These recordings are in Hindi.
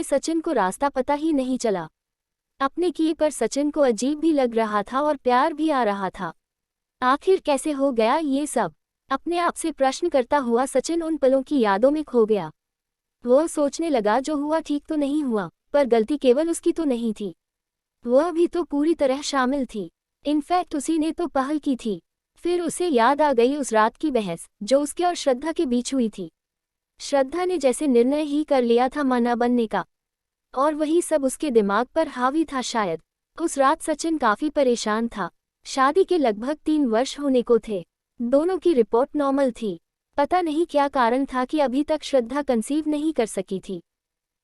चलते सचिन को रास्ता पता ही नहीं चला। अपने किए पर सचिन को अजीब भी लग रहा था और प्यार भी आ रहा था। आखिर कैसे हो गया ये सब? अपने आप से प्रश्न करता हुआ सचिन उन पलों की यादों में खो गया। वो सोचने लगा जो हुआ ठीक तो नहीं हुआ, पर गलती केवल उसकी तो नहीं थी। वह भी तो पूरी तरह शामिल थी। इनफैक्ट उसी ने तो पहल की थी। फिर उसे याद आ गई उस रात की बहस जो उसके और श्रद्धा के बीच हुई थी। श्रद्धा ने जैसे निर्णय ही कर लिया था मां न बनने का, और वही सब उसके दिमाग पर हावी था शायद। उस रात सचिन काफी परेशान था। शादी के लगभग 3 वर्ष होने को थे। दोनों की रिपोर्ट नॉर्मल थी। पता नहीं क्या कारण था कि अभी तक श्रद्धा कंसीव नहीं कर सकी थी।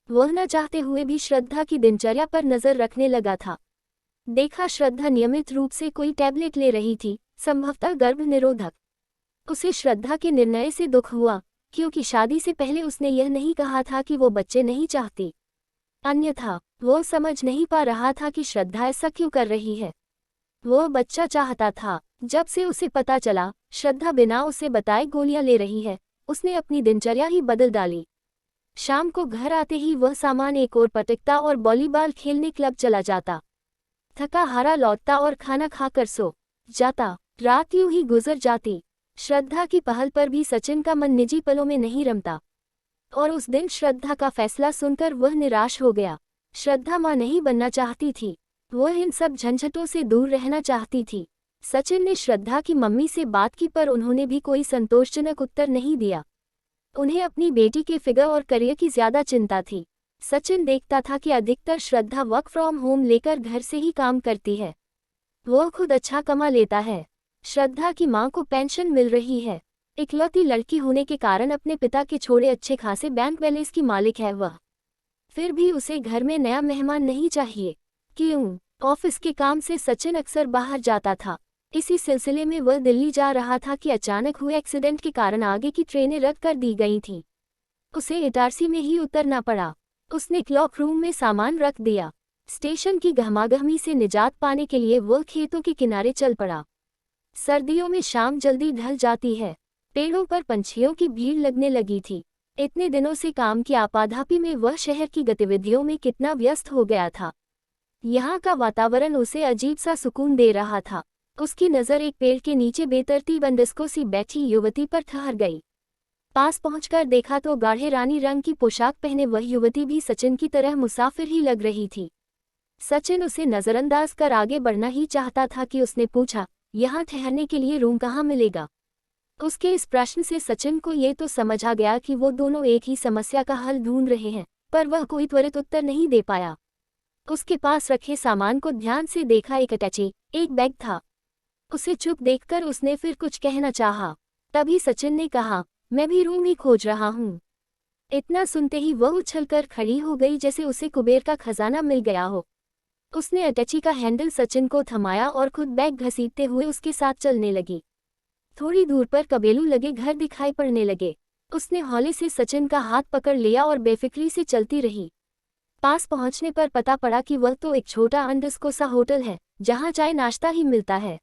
वह न चाहते हुए भी श्रद्धा की दिनचर्या पर नजर रखने लगा था। देखा श्रद्धा नियमित रूप से कोई टैबलेट ले रही थी, संभवतः गर्भ निरोधक। उसे श्रद्धा के निर्णय से दुख हुआ, क्योंकि शादी से पहले उसने यह नहीं कहा था कि वो बच्चे नहीं चाहती। अन्यथा वो समझ नहीं पा रहा था कि श्रद्धा ऐसा क्यों कर रही है। वो बच्चा चाहता था। जब से उसे पता चला श्रद्धा बिना उसे बताए गोलियां ले रही है, उसने अपनी दिनचर्या ही बदल डाली। शाम को घर आते ही वह सामान एक ओर पटकता और वॉलीबॉल खेलने क्लब चला जाता। थका हारा लौटता और खाना खाकर सो जाता। रात यूं ही गुजर जाती। श्रद्धा की पहल पर भी सचिन का मन निजी पलों में नहीं रमता। और उस दिन श्रद्धा का फैसला सुनकर वह निराश हो गया। श्रद्धा मां नहीं बनना चाहती थी। वह इन सब झंझटों से दूर रहना चाहती थी। सचिन ने श्रद्धा की मम्मी से बात की पर उन्होंने भी कोई संतोषजनक उत्तर नहीं दिया। उन्हें अपनी बेटी के फिगर और करियर की ज्यादा चिंता थी। सचिन देखता था कि अधिकतर श्रद्धा वर्क फ्रॉम होम लेकर घर से ही काम करती है। वह खुद अच्छा कमा लेता है। श्रद्धा की मां को पेंशन मिल रही है। इकलौती लड़की होने के कारण अपने पिता के छोड़े अच्छे खासे बैंक बैलेंस की मालिक है वह। फिर भी उसे घर में नया मेहमान नहीं चाहिए। क्यों? ऑफिस के काम से सचिन अक्सर बाहर जाता था। इसी सिलसिले में वह दिल्ली जा रहा था कि अचानक हुए एक्सीडेंट के कारण आगे की ट्रेनें रद्द कर दी गई थीं। उसे इटारसी में ही उतरना पड़ा। उसने क्लॉक रूम में सामान रख दिया। स्टेशन की गहमागहमी से निजात पाने के लिए वह खेतों के किनारे चल पड़ा। सर्दियों में शाम जल्दी ढल जाती है। पेड़ों पर पंछियों की भीड़ लगने लगी थी। इतने दिनों से काम की आपाधापी में वह शहर की गतिविधियों में कितना व्यस्त हो गया था। यहाँ का वातावरण उसे अजीब सा सुकून दे रहा था। उसकी नज़र एक पेड़ के नीचे बेतरतीब अंडस्को सी बैठी युवती पर ठहर गई। पास पहुंचकर देखा तो गाढ़े रानी रंग की पोशाक पहने वह युवती भी सचिन की तरह मुसाफिर ही लग रही थी। सचिन उसे नज़रअंदाज कर आगे बढ़ना ही चाहता था कि उसने पूछा, यहाँ ठहरने के लिए रूम कहाँ मिलेगा? उसके इस प्रश्न से सचिन को ये तो समझ आ गया कि वो दोनों एक ही समस्या का हल ढूंढ रहे हैं, पर वह कोई त्वरित उत्तर नहीं दे पाया। उसके पास रखे सामान को ध्यान से देखा। एक अटैची, एक बैग था। उसे चुप देखकर उसने फिर कुछ कहना चाहा। तभी सचिन ने कहा, मैं भी रूम ही खोज रहा हूँ। इतना सुनते ही वह उछलकर खड़ी हो गई जैसे उसे कुबेर का खजाना मिल गया हो। उसने अटैची का हैंडल सचिन को थमाया और खुद बैग घसीटते हुए उसके साथ चलने लगी। थोड़ी दूर पर कबेलू लगे घर दिखाई पड़ने लगे। उसने हौले से सचिन का हाथ पकड़ लिया और बेफिक्री से चलती रही। पास पहुंचने पर पता पड़ा कि वह तो एक छोटा अंडस्को सा होटल है, जहां चाय नाश्ता ही मिलता है।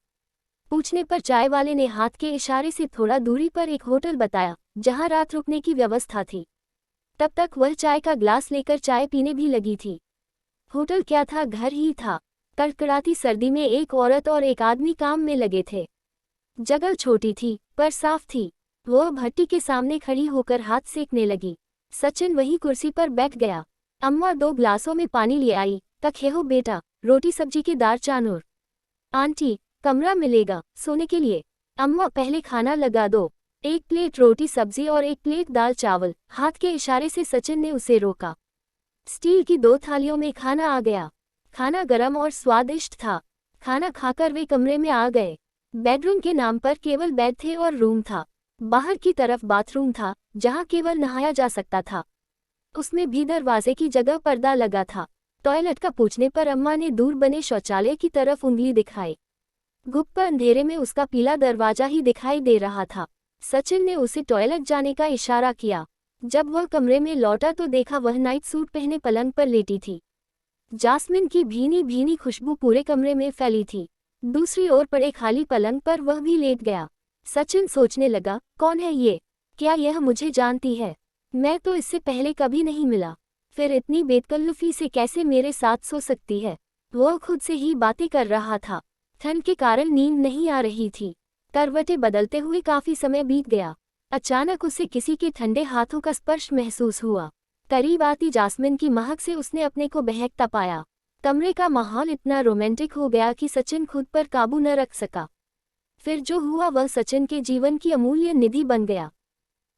पूछने पर चाय वाले ने हाथ के इशारे से थोड़ा दूरी पर एक होटल बताया, जहां रात रुकने की व्यवस्था थी। तब तक वह चाय का ग्लास लेकर चाय पीने भी लगी थी। होटल क्या था, घर ही था। कड़कड़ाती सर्दी में एक औरत और एक आदमी काम में लगे थे। जगह छोटी थी पर साफ थी। वह भट्टी के सामने खड़ी होकर हाथ सेकने लगी। सचिन वही कुर्सी पर बैठ गया। अम्मा 2 गिलासों में पानी ले आई। तक हो बेटा, रोटी सब्जी के दार चानूर। आंटी, कमरा मिलेगा सोने के लिए? अम्मा, पहले खाना लगा दो। 1 प्लेट रोटी सब्जी और 1 प्लेट दाल चावल। हाथ के इशारे से सचिन ने उसे रोका। स्टील की 2 थालियों में खाना आ गया। खाना गरम और स्वादिष्ट था। खाना खाकर वे कमरे में आ गए। बेडरूम के नाम पर केवल बेड थे और रूम था। बाहर की तरफ बाथरूम था, जहां केवल नहाया जा सकता था। उसमें भी दरवाजे की जगह पर्दा लगा था। टॉयलेट का पूछने पर अम्मा ने दूर बने शौचालय की तरफ उंगली दिखाई। गुप्त अंधेरे में उसका पीला दरवाजा ही दिखाई दे रहा था। सचिन ने उसे टॉयलेट जाने का इशारा किया। जब वह कमरे में लौटा तो देखा वह नाइट सूट पहने पलंग पर लेटी थी। जास्मिन की भीनी भीनी खुशबू पूरे कमरे में फैली थी। दूसरी ओर पड़े खाली पलंग पर वह भी लेट गया। सचिन सोचने लगा, कौन है ये? क्या यह मुझे जानती है? मैं तो इससे पहले कभी नहीं मिला। फिर इतनी बेतकल्लुफी से कैसे मेरे साथ सो सकती है? वो खुद से ही बातें कर रहा था। ठंड के कारण नींद नहीं आ रही थी। करवटें बदलते हुए काफी समय बीत गया। अचानक उसे किसी के ठंडे हाथों का स्पर्श महसूस हुआ। करीब आती जास्मिन की महक से उसने अपने को बहकता पाया। कमरे का माहौल इतना रोमांटिक हो गया कि सचिन खुद पर काबू न रख सका। फिर जो हुआ वह सचिन के जीवन की अमूल्य निधि बन गया।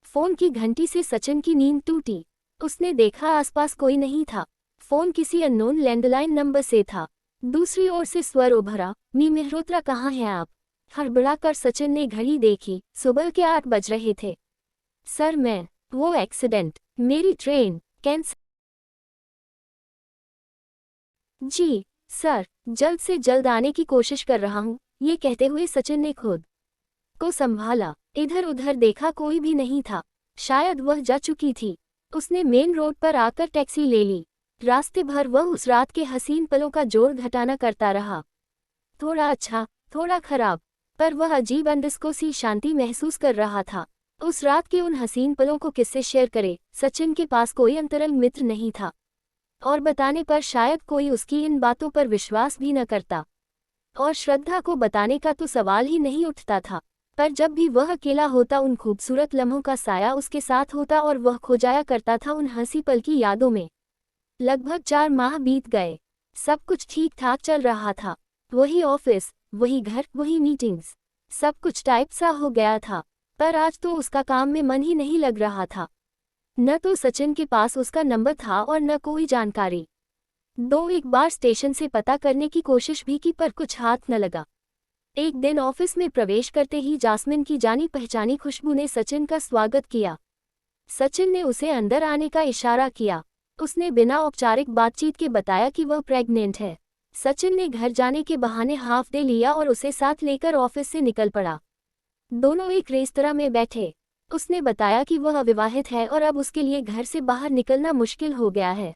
फोन की घंटी से सचिन की नींद टूटी। उसने देखा आसपास कोई नहीं था। फोन किसी अननोन लैंडलाइन नंबर से था। दूसरी ओर से स्वर उभरा, मी मेहरोत्रा कहाँ हैं आप? हड़बड़ाकर सचिन ने घड़ी देखी, सुबह के 8 बज रहे थे। सर वो एक्सीडेंट, मेरी ट्रेन कैंसल। जी सर, जल्द से जल्द आने की कोशिश कर रहा हूँ। ये कहते हुए सचिन ने खुद को संभाला। इधर उधर देखा, कोई भी नहीं था। शायद वह जा चुकी थी। उसने मेन रोड पर आकर टैक्सी ले ली। रास्ते भर वह उस रात के हसीन पलों का जोड़ घटाना करता रहा। थोड़ा अच्छा, थोड़ा खराब, पर वह अजीब अंडस्को सी शांति महसूस कर रहा था। उस रात के उन हसीन पलों को किससे शेयर करे? सचिन के पास कोई अंतरंग मित्र नहीं था, और बताने पर शायद कोई उसकी इन बातों पर विश्वास भी न करता। और श्रद्धा को बताने का तो सवाल ही नहीं उठता था। पर जब भी वह अकेला होता, उन खूबसूरत लम्हों का साया उसके साथ होता और वह खो जाया करता था उन हंसी पल की यादों में। लगभग 4 माह बीत गए। सब कुछ ठीक ठाक चल रहा था। वही ऑफिस, वही घर, वही मीटिंग्स, सब कुछ टाइप सा हो गया था। पर आज तो उसका काम में मन ही नहीं लग रहा था। न तो सचिन के पास उसका नंबर था और न कोई जानकारी। एक बार स्टेशन से पता करने की कोशिश भी की, पर कुछ हाथ न लगा। एक दिन ऑफिस में प्रवेश करते ही जास्मिन की जानी पहचानी खुशबू ने सचिन का स्वागत किया। सचिन ने उसे अंदर आने का इशारा किया। उसने बिना औपचारिक बातचीत के बताया कि वह प्रेग्नेंट है। सचिन ने घर जाने के बहाने हाफ डे लिया और उसे साथ लेकर ऑफिस से निकल पड़ा। दोनों एक रेस्तरां में बैठे। उसने बताया कि वह अविवाहित है और अब उसके लिए घर से बाहर निकलना मुश्किल हो गया है।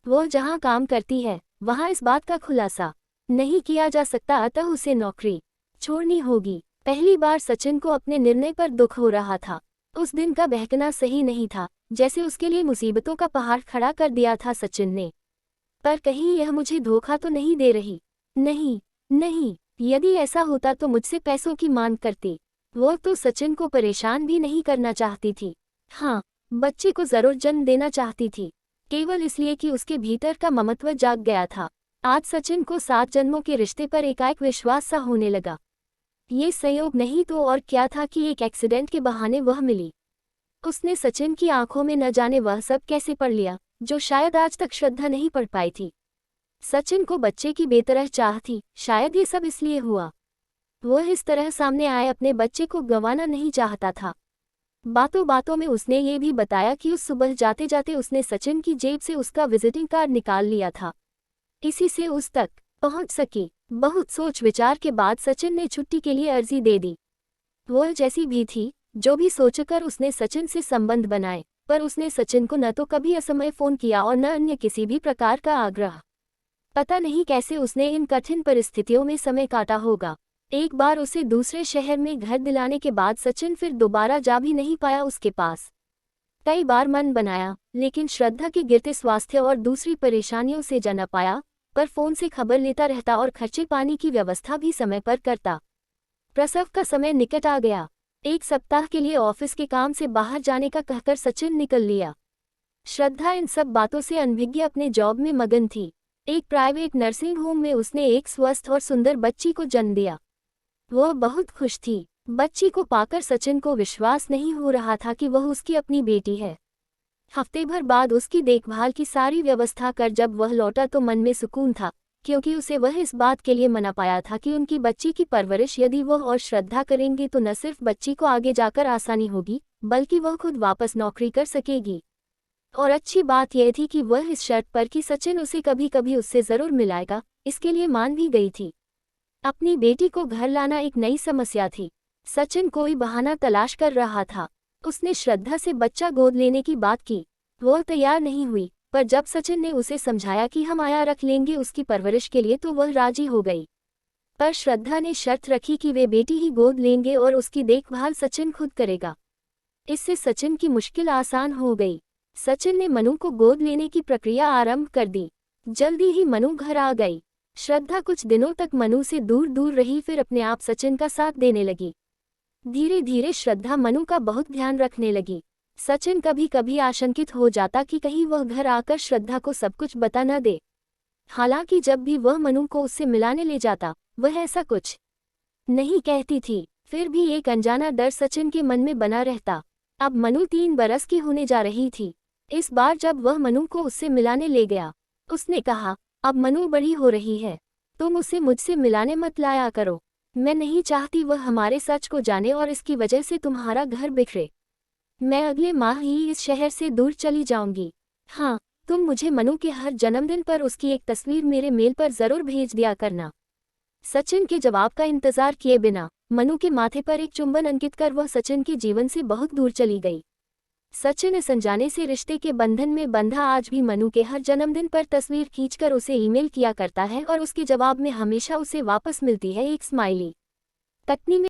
वह जहां काम करती है वहां इस बात का खुलासा नहीं किया जा सकता, अतः उसे नौकरी छोड़नी होगी। पहली बार सचिन को अपने निर्णय पर दुख हो रहा था। उस दिन का बहकना सही नहीं था, जैसे उसके लिए मुसीबतों का पहाड़ खड़ा कर दिया था सचिन ने। पर कहीं यह मुझे धोखा तो नहीं दे रही? नहीं नहीं, यदि ऐसा होता तो मुझसे पैसों की मांग करती। वो तो सचिन को परेशान भी नहीं करना चाहती थी। हाँ, बच्चे को जरूर जन्म देना चाहती थी, केवल इसलिए कि उसके भीतर का ममत्व जाग गया था। आज सचिन को 7 जन्मों के रिश्ते पर एकाएक विश्वास सा होने लगा। ये संयोग नहीं तो और क्या था कि एक एक्सीडेंट के बहाने वह मिली। उसने सचिन की आंखों में न जाने वह सब कैसे पढ़ लिया, जो शायद आज तक श्रद्धा नहीं पढ़ पाई थी। सचिन को बच्चे की बेतरह चाह थी, शायद ये सब इसलिए हुआ। वह इस तरह सामने आए अपने बच्चे को गंवाना नहीं चाहता था। बातों बातों में उसने ये भी बताया कि उस सुबह जाते जाते उसने सचिन की जेब से उसका विजिटिंग कार्ड निकाल लिया था, इसी से उस तक पहुंच सकी। बहुत सोच विचार के बाद सचिन ने छुट्टी के लिए अर्जी दे दी। वह जैसी भी थी, जो भी सोचकर उसने सचिन से संबंध बनाए, पर उसने सचिन को न तो कभी असमय फोन किया और न अन्य किसी भी प्रकार का आग्रह। पता नहीं कैसे उसने इन कठिन परिस्थितियों में समय काटा होगा। एक बार उसे दूसरे शहर में घर दिलाने के बाद सचिन फिर दोबारा जा भी नहीं पाया उसके पास। कई बार मन बनाया, लेकिन श्रद्धा के गिरते स्वास्थ्य और दूसरी परेशानियों से जा न पाया, पर फोन से खबर लेता रहता और खर्चे पानी की व्यवस्था भी समय पर करता। प्रसव का समय निकट आ गया। 1 सप्ताह के लिए ऑफिस के काम से बाहर जाने का कहकर सचिन निकल लिया। श्रद्धा इन सब बातों से अनभिज्ञ अपने जॉब में मगन थी। एक प्राइवेट नर्सिंग होम में उसने एक स्वस्थ और सुंदर बच्ची को जन्म दिया। वह बहुत खुश थी। बच्ची को पाकर सचिन को विश्वास नहीं हो रहा था कि वह उसकी अपनी बेटी है। हफ्ते भर बाद उसकी देखभाल की सारी व्यवस्था कर जब वह लौटा तो मन में सुकून था, क्योंकि उसे वह इस बात के लिए मना पाया था कि उनकी बच्ची की परवरिश यदि वह और श्रद्धा करेंगे तो न सिर्फ बच्ची को आगे जाकर आसानी होगी, बल्कि वह खुद वापस नौकरी कर सकेगी। और अच्छी बात यह थी कि वह इस शर्त पर कि सचिन उसे कभी कभी उससे जरूर मिलाएगा, इसके लिए मान भी गई थी। अपनी बेटी को घर लाना एक नई समस्या थी। सचिन कोई बहाना तलाश कर रहा था। उसने श्रद्धा से बच्चा गोद लेने की बात की। वह तैयार नहीं हुई, पर जब सचिन ने उसे समझाया कि हम आया रख लेंगे उसकी परवरिश के लिए, तो वह राजी हो गई। पर श्रद्धा ने शर्त रखी कि वे बेटी ही गोद लेंगे और उसकी देखभाल सचिन खुद करेगा। इससे सचिन की मुश्किल आसान हो गई। सचिन ने मनु को गोद लेने की प्रक्रिया आरंभ कर दी। जल्दी ही मनु घर आ गई। श्रद्धा कुछ दिनों तक मनु से दूर दूर रही, फिर अपने आप सचिन का साथ देने लगी। धीरे धीरे श्रद्धा मनु का बहुत ध्यान रखने लगी। सचिन कभी कभी आशंकित हो जाता कि कहीं वह घर आकर श्रद्धा को सब कुछ बता न दे। हालांकि जब भी वह मनु को उससे मिलाने ले जाता, वह ऐसा कुछ नहीं कहती थी। फिर भी एक अनजाना डर सचिन के मन में बना रहता। अब मनु 3 बरस की होने जा रही थी। इस बार जब वह मनु को उससे मिलाने ले गया, उसने कहा, अब मनु बड़ी हो रही है, तुम उसे मुझसे मिलाने मत लाया करो। मैं नहीं चाहती वह हमारे सच को जाने और इसकी वजह से तुम्हारा घर बिखरे। मैं अगले माह ही इस शहर से दूर चली जाऊंगी। हाँ, तुम मुझे मनु के हर जन्मदिन पर उसकी एक तस्वीर मेरे मेल पर जरूर भेज दिया करना। सचिन के जवाब का इंतजार किए बिना मनु के माथे पर एक चुंबन अंकित कर वह सचिन के जीवन से बहुत दूर चली गई। सचिन इस अनजाने से रिश्ते के बंधन में बंधा आज भी मनु के हर जन्मदिन पर तस्वीर खींचकर उसे ईमेल किया करता है और उसके जवाब में हमेशा उसे वापस मिलती है एक स्माइली। कटनी में